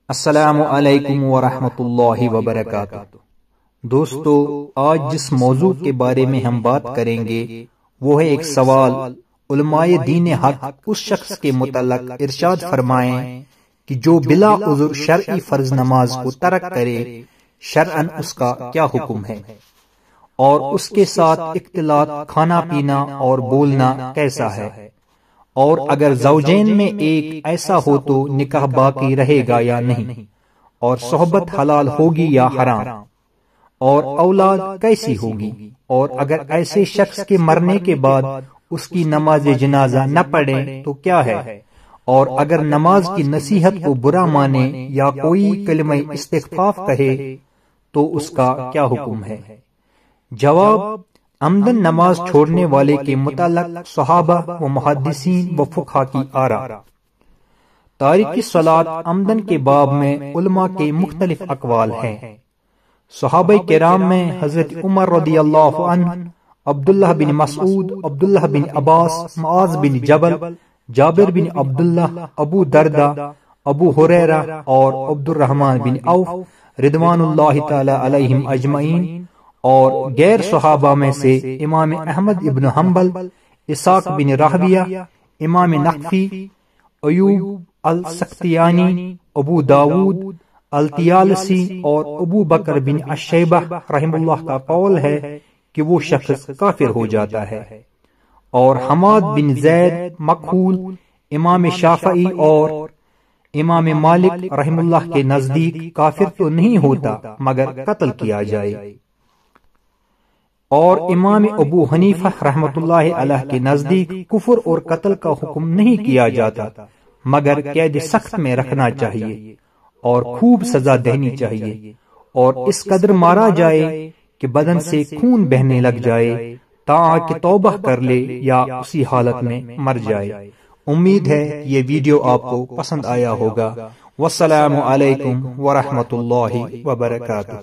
السلام علیکم ورحمۃ اللہ وبرکاتہ۔ دوستو، آج جس موضوع کے بارے میں ہم بات کریں گے وہ ہے ایک سوال۔ علماء دین حق اس شخص کے متعلق ارشاد فرمائیں کہ جو بلا عذر شرعی فرض نماز کو ترک کرے، شرعاً اس کا کیا حکم ہے، اور اس کے ساتھ اختلاط، کھانا پینا اور بولنا کیسا ہے، اور اگر زوجین میں ایک ایسا ہو تو نکاح باقی رہے گا یا نہیں، اور صحبت حلال ہوگی یا حرام، اور اولاد کیسی ہوگی، اور اگر ایسے شخص کے مرنے کے بعد اس کی نماز جنازہ نہ پڑھے تو کیا ہے، اور اگر نماز کی نصیحت کو برا مانے یا کوئی کلمہ استخفاف کہے تو اس کا کیا حکم ہے۔ جواب: عمدن نماز چھوڑنے والے کے متعلق صحابہ و محدثین و فقہا کی آراء۔ تارک الصلاۃ عمدن کے باب میں علماء کے مختلف اقوال ہیں۔ صحابہ کرام میں حضرت عمر رضی اللہ عنہ، عبداللہ بن مسعود، عبداللہ بن عباس، معاذ بن جبل، جابر بن عبداللہ، ابو دردہ، ابو ہریرہ اور عبد الرحمن بن عوف رضوان اللہ تعالی علیہم اجمعین، اور غیر صحابہ میں سے امام احمد ابن حنبل، اسحاق بن راہویہ، امام نقفی، ایوب السختیانی، ابو داود الطیالسی اور ابو بکر بن اشیبہ رحم اللہ کا قول ہے کہ وہ شخص کافر ہو جاتا ہے، اور حماد بن زید مکحول امام شافعی اور امام مالک رحم اللہ کے نزدیک کافر تو نہیں ہوتا مگر قتل کیا جائے، اور امام ابو حنیفہ رحمۃ اللہ علیہ کے نزدیک کفر اور قتل کا حکم نہیں کیا جاتا مگر قید سخت میں رکھنا چاہیے اور خوب سزا دینی چاہیے، اور اس قدر مارا جائے کہ بدن سے خون بہنے لگ جائے تاکہ توبہ کر لے یا اسی حالت میں مر جائے۔ امید ہے یہ ویڈیو آپ کو پسند آیا ہوگا۔ والسلام علیکم ورحمۃ اللہ وبرکاتہ۔